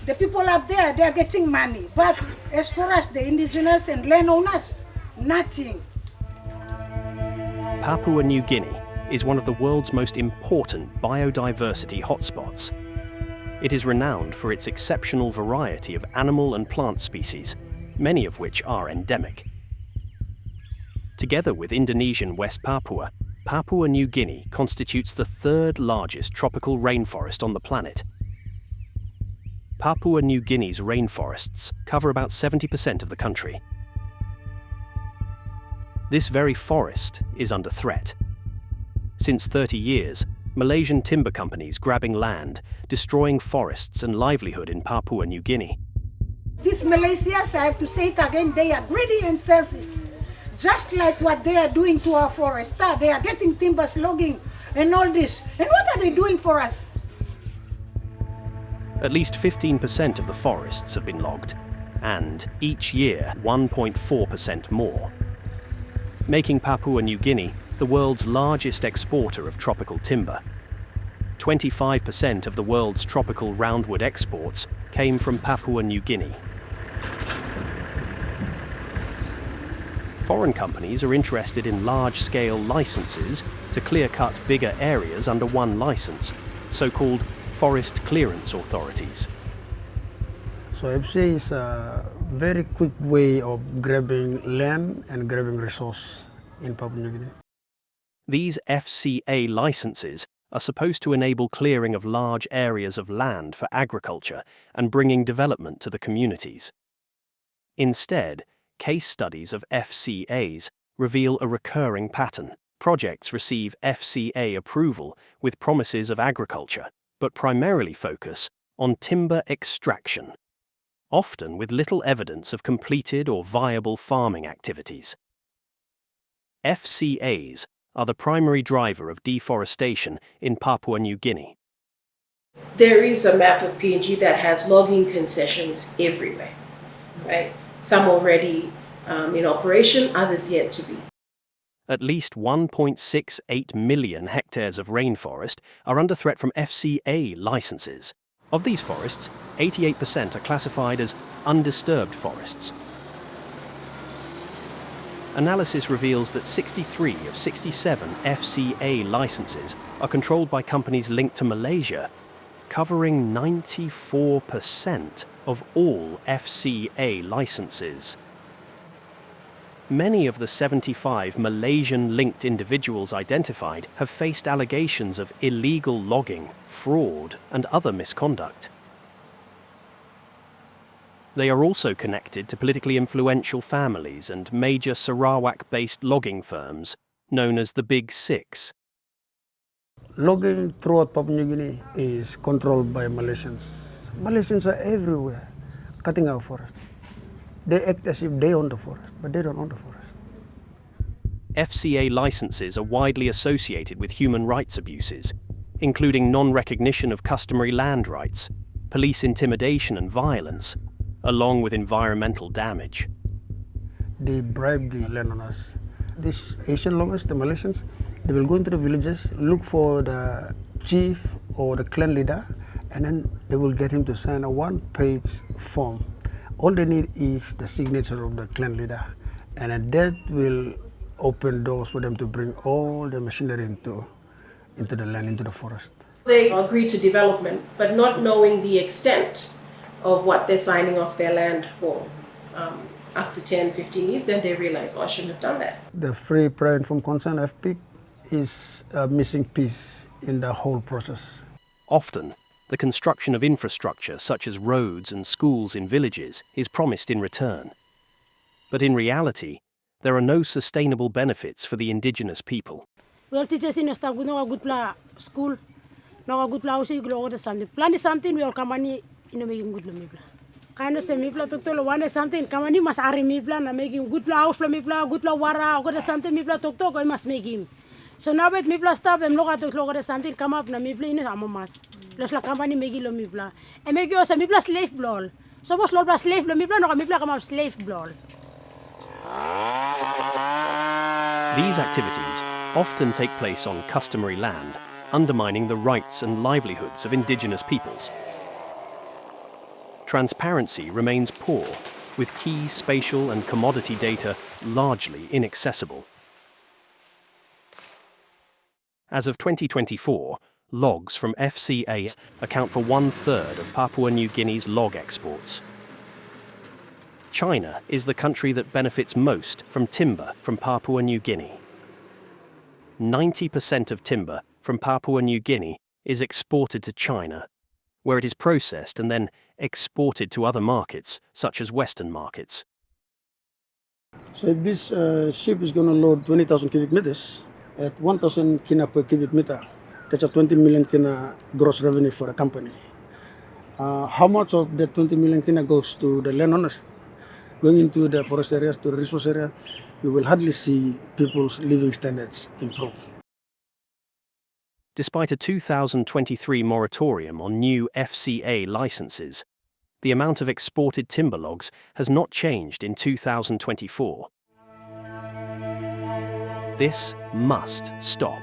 The people up there, they are getting money. But as for us, the indigenous and landowners, nothing. Papua New Guinea is one of the world's most important biodiversity hotspots. It is renowned for its exceptional variety of animal and plant species, many of which are endemic. Together with Indonesian West Papua, Papua New Guinea constitutes the third largest tropical rainforest on the planet. Papua New Guinea's rainforests cover about 70% of the country. This very forest is under threat. Since 30 years, Malaysian timber companies grabbing land, destroying forests and livelihood in Papua New Guinea. These Malaysians, I have to say it again, they are greedy and selfish. Just like what they are doing to our forest. They are getting timbers, logging, and all this. And what are they doing for us? At least 15% of the forests have been logged, and each year 1.4% more, making Papua New Guinea the world's largest exporter of tropical timber. 25% of the world's tropical roundwood exports came from Papua New Guinea. Foreign companies are interested in large-scale licenses to clear-cut bigger areas under one license, so-called forest clearance authorities. So FCA is a very quick way of grabbing land and grabbing resource in Papua New Guinea. These FCA licenses are supposed to enable clearing of large areas of land for agriculture and bringing development to the communities. Instead, case studies of FCAs reveal a recurring pattern. Projects receive FCA approval with promises of agriculture, but primarily focus on timber extraction, often with little evidence of completed or viable farming activities. FCAs are the primary driver of deforestation in Papua New Guinea. There is a map of PNG that has logging concessions everywhere, right? Some already in operation, others yet to be. At least 1.68 million hectares of rainforest are under threat from FCA licenses. Of these forests, 88% are classified as undisturbed forests. Analysis reveals that 63 of 67 FCA licenses are controlled by companies linked to Malaysia, covering 94% of all FCA licenses. Many of the 75 Malaysian-linked individuals identified have faced allegations of illegal logging, fraud, and other misconduct. They are also connected to politically influential families and major Sarawak-based logging firms, known as the Big Six. Logging throughout Papua New Guinea is controlled by Malaysians. Malaysians are everywhere, cutting our forest. They act as if they own the forest, but they don't own the forest. FCA licenses are widely associated with human rights abuses, including non-recognition of customary land rights, police intimidation and violence, along with environmental damage. They bribe the landowners. These Asian loggers, the Malaysians, they will go into the villages, look for the chief or the clan leader, and then they will get him to sign a one-page form. All they need is the signature of the clan leader, and then that will open doors for them to bring all the machinery into the land, into the forest. They agree to development, but not knowing the extent of what they're signing off their land for. After 10, 15 years, then they realize, oh, I shouldn't have done that. The Free, Prior, Informed Consent, FPIC, is a missing piece in the whole process. Often, the construction of infrastructure such as roads and schools in villages is promised in return. But in reality, there are no sustainable benefits for the indigenous people. Well, teachers in staff, we know a good school, no a good house, we go to something. Plan is something, we all come in making good mipla. Kind of say mipla to one is something, come on, must are mipla, na making good house, mipla, good wara, go to something mipla to I must make him. So now with mipla stop, and look at something come up, na mipla in a mamas. Plus la company make lo mipla. And make you a mipla slave blow. So was lo slave lo mipla, no mipla come up slave blow. These activities often take place on customary land, undermining the rights and livelihoods of indigenous peoples. transparency remains poor, with key spatial and commodity data largely inaccessible. As of 2024, logs from FCA account for 1/3 of Papua New Guinea's log exports. China is the country that benefits most from timber from Papua New Guinea. 90% of timber from Papua New Guinea is exported to China, where it is processed and then exported to other markets, such as Western markets. So if this ship is going to load 20,000 cubic meters at 1,000 kina per cubic meter, that's a 20 million kina gross revenue for the company. How much of that 20 million kina goes to the landowners? Going into the forest areas, to the resource area, you will hardly see people's living standards improve. Despite a 2023 moratorium on new FCA licenses, the amount of exported timber logs has not changed in 2024. This must stop.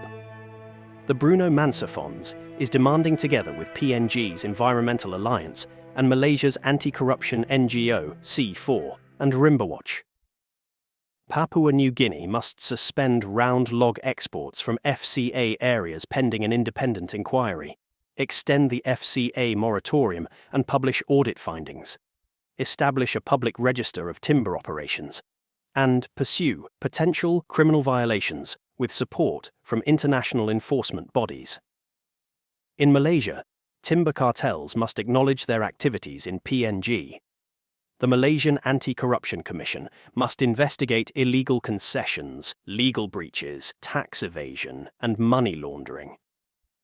The Bruno Mansa Fonds is demanding, together with PNG's Environmental Alliance and Malaysia's anti-corruption NGO C4 and Rimbawatch, Papua New Guinea must suspend round log exports from FCA areas pending an independent inquiry, extend the FCA moratorium and publish audit findings, establish a public register of timber operations, and pursue potential criminal violations with support from international enforcement bodies. In Malaysia, timber cartels must acknowledge their activities in PNG. The Malaysian Anti-Corruption Commission must investigate illegal concessions, legal breaches, tax evasion, and money laundering.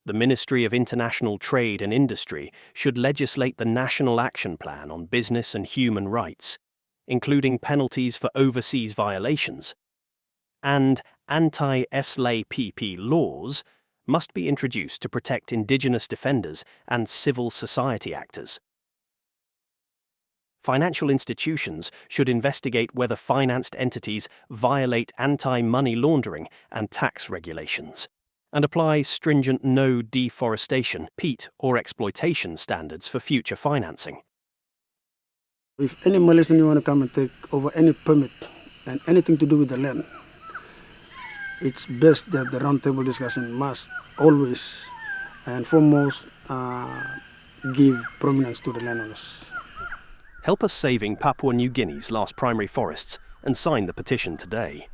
The Ministry of International Trade and Industry should legislate the National Action Plan on Business and Human Rights, including penalties for overseas violations. And anti-SLAPP laws must be introduced to protect indigenous defenders and civil society actors. Financial institutions should investigate whether financed entities violate anti-money laundering and tax regulations, and apply stringent no deforestation, peat, or exploitation standards for future financing. If any Malaysian want to come and take over any permit and anything to do with the land, it's best that the roundtable discussion must always and foremost give prominence to the landowners. Help us saving Papua New Guinea's last primary forests and sign the petition today.